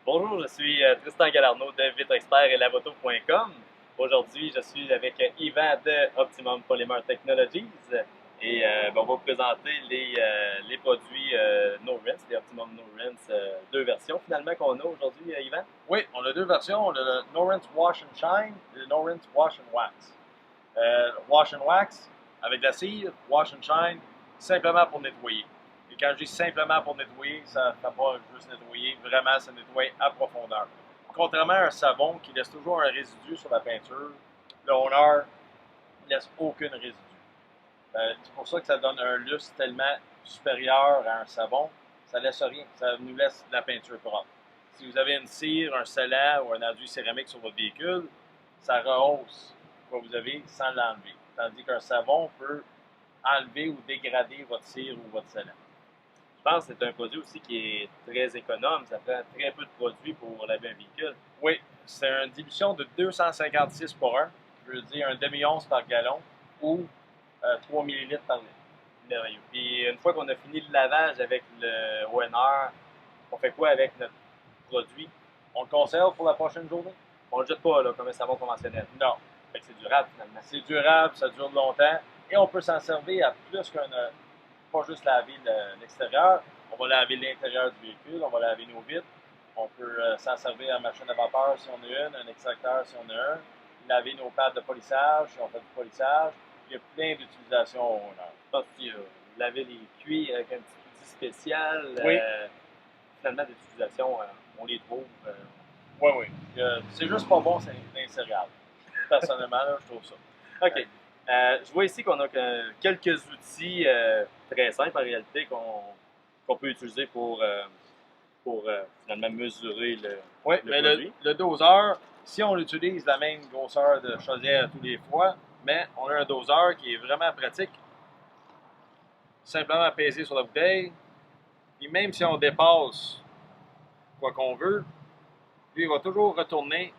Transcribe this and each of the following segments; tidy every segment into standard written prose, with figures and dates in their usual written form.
Bonjour, je suis Tristan Galarno de Vitrexpert et Lavoto.com. Aujourd'hui, je suis avec Yvan de Optimum Polymer Technologies et on va vous présenter les produits No Rinse, les Optimum No Rinse, deux versions finalement qu'on a aujourd'hui, Yvan. Oui, on a deux versions. On a le No Rinse Wash and Shine et le No Rinse Wash and Wax. Wash and Wax avec de la cire, Wash and Shine simplement pour nettoyer. Et quand je dis simplement pour nettoyer, ça ne fait pas juste nettoyer, vraiment ça nettoie à profondeur. Contrairement à un savon qui laisse toujours un résidu sur la peinture, le Honor ne laisse aucun résidu. C'est pour ça que ça donne un lustre tellement supérieur à un savon. Ça laisse rien, ça nous laisse de la peinture propre. Si vous avez une cire, un scellant ou un enduit céramique sur votre véhicule, ça rehausse ce que vous avez sans l'enlever. Tandis qu'un savon peut enlever ou dégrader votre cire ou votre scellant. Je pense que c'est un produit aussi qui est très économe, ça prend très peu de produits pour laver un véhicule. Oui, c'est une dilution de 256 pour 1, je veux dire un demi-once par gallon ou 3 millilitres par litre. Merveilleux. Puis une fois qu'on a fini le lavage avec le ONR, on fait quoi avec notre produit? On le conserve pour la prochaine journée? On le jette pas là, comme un savon conventionnel. Non. Fait que c'est durable finalement. C'est durable, ça dure longtemps et on peut s'en servir à plus qu'un. Pas juste laver l'extérieur, on va laver l'intérieur du véhicule, on va laver nos vitres, on peut s'en servir à machine à vapeur si on a une, un extracteur si on a un, laver nos pattes de polissage si on fait du polissage. Il y a plein d'utilisations au Honor. Je pense qu'il y a laver les cuirs avec un petit outil spécial. Oui. Finalement, des utilisations, on les trouve. Oui, oui. C'est juste pas bon, c'est l'insériable. Personnellement, là, je trouve ça. OK. Je vois ici qu'on a quelques outils très simples en réalité qu'on peut utiliser pour finalement mesurer Oui, le mais produit. le doseur, si on utilise la même grosseur de chaudière tous les fois, mais on a un doseur qui est vraiment pratique. Simplement peser sur la bouteille, puis même si on dépasse quoi qu'on veut, lui, il va toujours retourner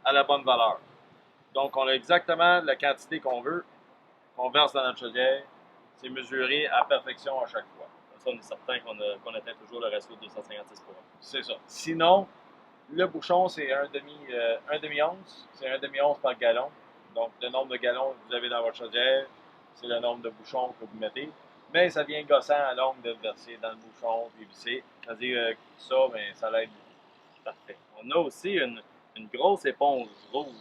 à la bonne valeur. Donc, on a exactement la quantité qu'on veut, qu'on verse dans notre chaudière. C'est mesuré à perfection à chaque fois. Ça, on est certain qu'on atteint toujours le ratio de 256 pour 1. C'est ça. Sinon, le bouchon, c'est un demi-once. C'est un demi-once par gallon. Donc, le nombre de gallons que vous avez dans votre chaudière, c'est le nombre de bouchons que vous mettez. Mais ça devient gossant à longue de verser dans le bouchon puis visser. C'est-à-dire ça, mais ça l'aide beaucoup. Parfait. On a aussi une grosse éponge rouge.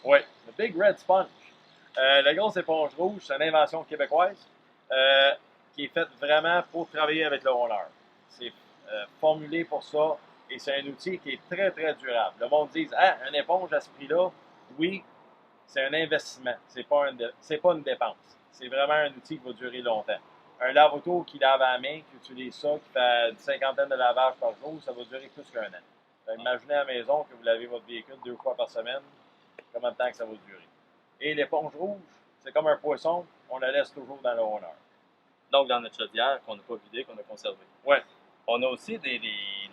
Oui, le Big Red Sponge. La grosse éponge rouge, c'est une invention québécoise qui est faite vraiment pour travailler avec le roller. C'est formulé pour ça et c'est un outil qui est très, très durable. Le monde dit, ah, une éponge à ce prix-là, oui, c'est un investissement. C'est pas une dépense. C'est vraiment un outil qui va durer longtemps. Un lave-auto qui lave à la main, qui utilise ça, qui fait une cinquantaine de lavages par jour, ça va durer plus qu'un an. Imaginez à la maison que vous lavez votre véhicule 2 fois par semaine, combien de temps que ça va durer. Et l'éponge rouge, c'est comme un poisson, on la laisse toujours dans le honneur. Donc, dans notre chaudière qu'on n'a pas vidé, qu'on a conservé. Ouais. On a aussi des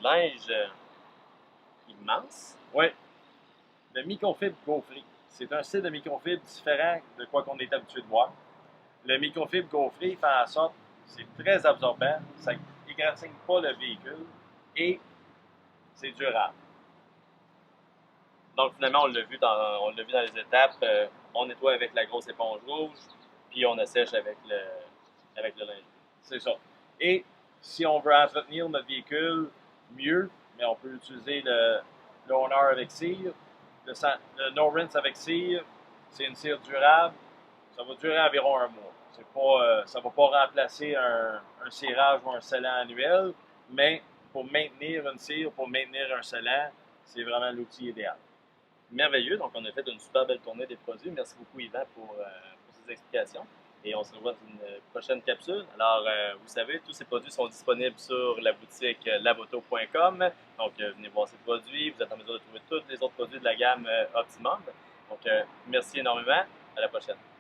linges immenses. Oui. Le microfibre gaufré. C'est un style de microfibre différent de quoi qu'on est habitué de voir. Le microfibre gaufré fait en sorte c'est très absorbant, ça n'égratigne pas le véhicule et c'est durable. Donc, finalement, on l'a vu dans les étapes. On nettoie avec la grosse éponge rouge, puis on assèche avec le linge. C'est ça. Et si on veut entretenir notre véhicule mieux, mais on peut utiliser le Honor avec cire, le No Rinse avec cire, c'est une cire durable, ça va durer environ un mois. Ça ne va pas remplacer un cirage ou un scellant annuel, mais pour maintenir une cire, pour maintenir un scellant, c'est vraiment l'outil idéal. Merveilleux. Donc, on a fait une super belle tournée des produits. Merci beaucoup, Yvan, pour ces explications. Et on se revoit dans une prochaine capsule. Alors, vous savez, tous ces produits sont disponibles sur la boutique lavoto.com. Donc, venez voir ces produits. Vous êtes en mesure de trouver tous les autres produits de la gamme Optimum. Donc, merci énormément. À la prochaine.